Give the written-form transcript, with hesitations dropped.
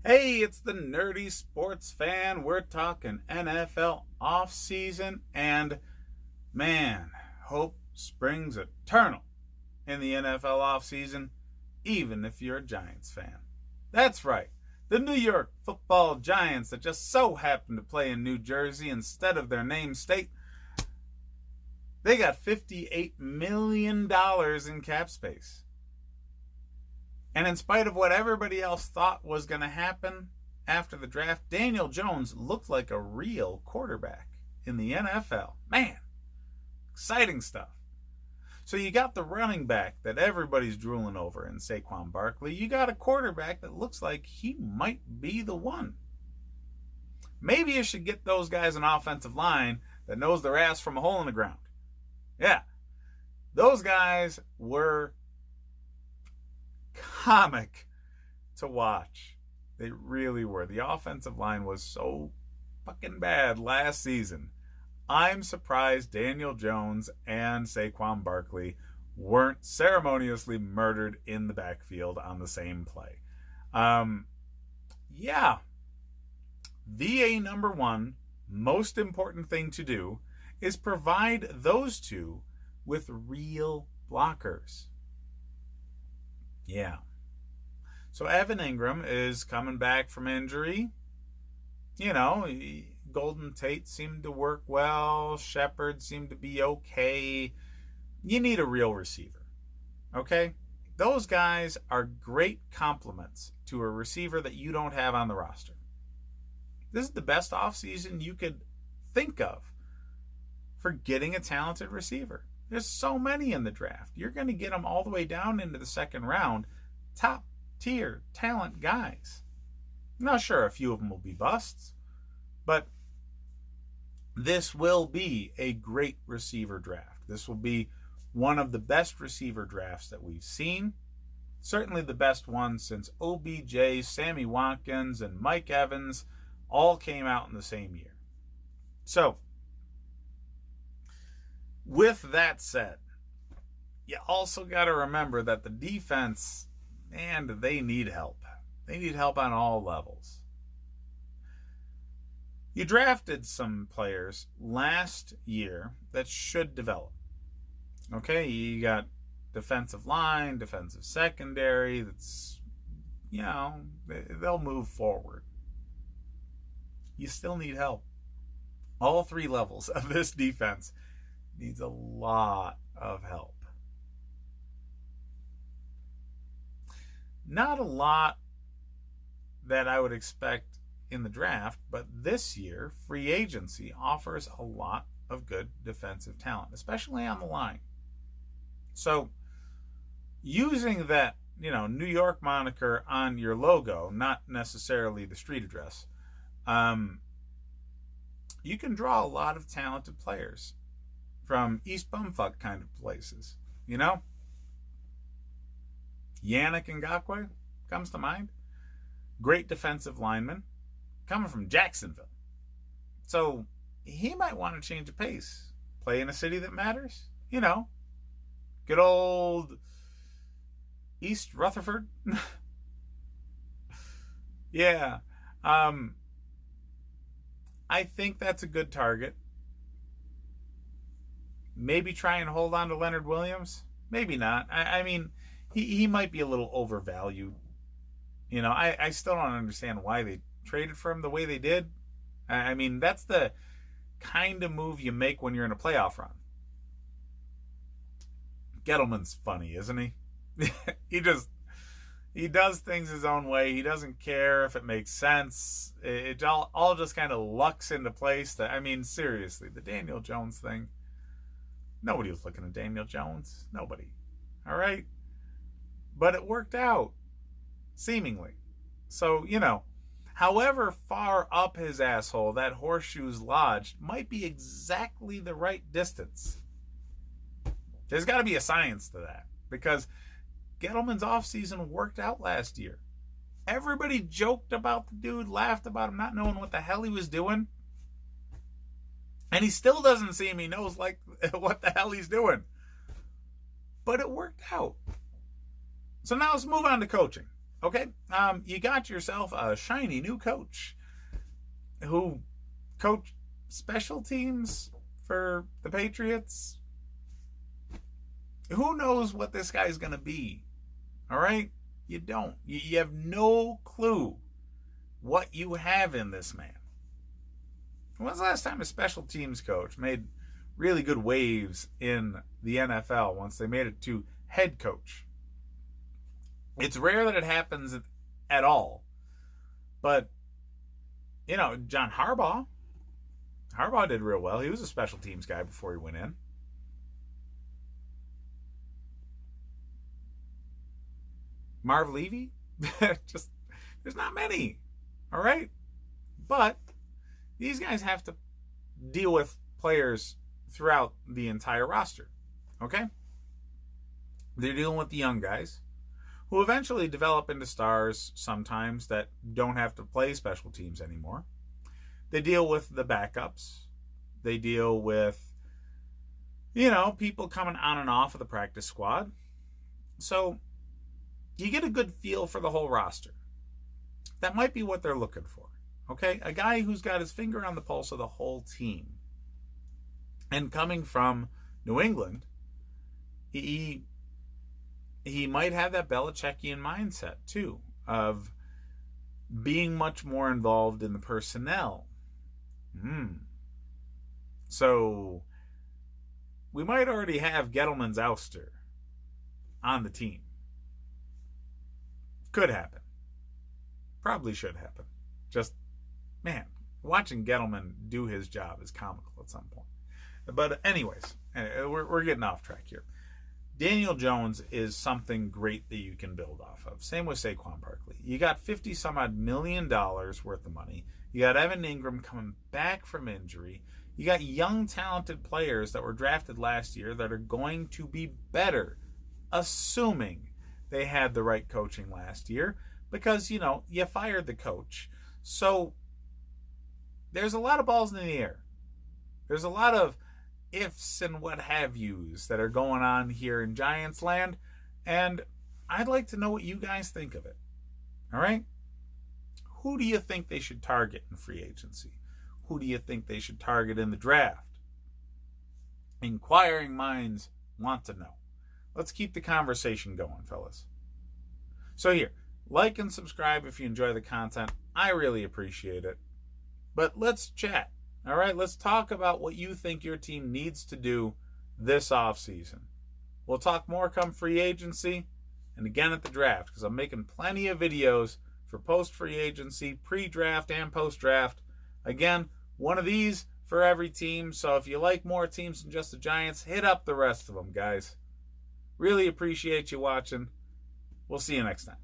Hey, it's the nerdy sports fan. We're talking NFL offseason, and man, hope springs eternal in the NFL offseason, even if you're a Giants fan. That's right. The New York football Giants that just so happen to play in New Jersey instead of their name state, they got $58 million in cap space. And in spite of what everybody else thought was going to happen after the draft, Daniel Jones looked like a real quarterback in the NFL. Man, exciting stuff. So you got the running back that everybody's drooling over in Saquon Barkley. You got a quarterback that looks like he might be the one. Maybe you should get those guys an offensive line that knows their ass from a hole in the ground. Yeah, those guys were comic to watch. They really were. The offensive line was so fucking bad last season. I'm surprised Daniel Jones and Saquon Barkley weren't ceremoniously murdered in the backfield on the same play. Yeah. VA number one, most important thing to do is provide those two with real blockers. Yeah. So Evan Ingram is coming back from injury. You know, Golden Tate seemed to work well. Shepard seemed to be okay. You need a real receiver. Okay? Those guys are great complements to a receiver that you don't have on the roster. This is the best offseason you could think of for getting a talented receiver. There's so many in the draft. You're going to get them all the way down into the second round. Top tier talent guys. I'm not sure a few of them will be busts, but this will be a great receiver draft. This will be one of the best receiver drafts that we've seen. Certainly the best one since OBJ, Sammy Watkins, and Mike Evans all came out in the same year. So, with that said, you also got to remember that the defense, and they need help. They need help on all levels. You drafted some players last year that should develop. Okay, you got defensive line, defensive secondary, that's, you know, they'll move forward. You still need help. All three levels of this defense needs a lot of help. Not a lot that I would expect in the draft, but this year, free agency offers a lot of good defensive talent, especially on the line. So, using that, New York moniker on your logo, not necessarily the street address, you can draw a lot of talented players from East Bumfuck kind of places, Yannick Ngakoue comes to mind. Great defensive lineman coming from Jacksonville. So he might want to change the pace. Play in a city that matters. Good old East Rutherford. Yeah. I think that's a good target. Maybe try and hold on to Leonard Williams. Maybe not. I mean, he might be a little overvalued. I still don't understand why they traded for him the way they did. I mean, that's the kind of move you make when you're in a playoff run. Gettleman's funny, isn't he? He does things his own way. He doesn't care if it makes sense. It all just kind of lucks into place. Seriously, the Daniel Jones thing. Nobody was looking at Daniel Jones. Nobody. All right? But it worked out. Seemingly. So, however far up his asshole that horseshoe's lodged might be exactly the right distance. There's got to be a science to that. Because Gettleman's offseason worked out last year. Everybody joked about the dude, laughed about him not knowing what the hell he was doing. And he still doesn't seem he knows what the hell he's doing. But it worked out. So now let's move on to coaching. Okay, you got yourself a shiny new coach who coached special teams for the Patriots. Who knows what this guy's going to be? All right? You don't. You have no clue what you have in this man. When's the last time a special teams coach made really good waves in the NFL once they made it to head coach? It's rare that it happens at all. But, you know, John Harbaugh did real well. He was a special teams guy before he went in. Marv Levy? Just, there's not many. All right? But these guys have to deal with players throughout the entire roster. Okay? They're dealing with the young guys who eventually develop into stars sometimes that don't have to play special teams anymore. They deal with the backups. They deal with, you know, people coming on and off of the practice squad. So you get a good feel for the whole roster. That might be what they're looking for. Okay? A guy who's got his finger on the pulse of the whole team. And coming from New England, he might have that Belichickian mindset too, of being much more involved in the personnel. So we might already have Gettleman's ouster on the team. Could happen. Probably should happen. Just, man, watching Gettleman do his job is comical at some point. But anyways, we're getting off track here. Daniel Jones is something great that you can build off of. Same with Saquon Barkley. You got $50-some-odd million worth of money. You got Evan Ingram coming back from injury. You got young, talented players that were drafted last year that are going to be better, assuming they had the right coaching last year, because, you know, you fired the coach. So there's a lot of balls in the air. There's a lot of ifs and what have yous that are going on here in Giants land, and I'd like to know what you guys think of it. All right? Who do you think they should target in free agency? Who do you think they should target in the draft? Inquiring minds want to know. Let's keep the conversation going, fellas. So here, like and subscribe if you enjoy the content. I really appreciate it. But let's chat. All right, let's talk about what you think your team needs to do this offseason. We'll talk more come free agency and again at the draft, because I'm making plenty of videos for post-free agency, pre-draft, and post-draft. Again, one of these for every team. So if you like more teams than just the Giants, hit up the rest of them, guys. Really appreciate you watching. We'll see you next time.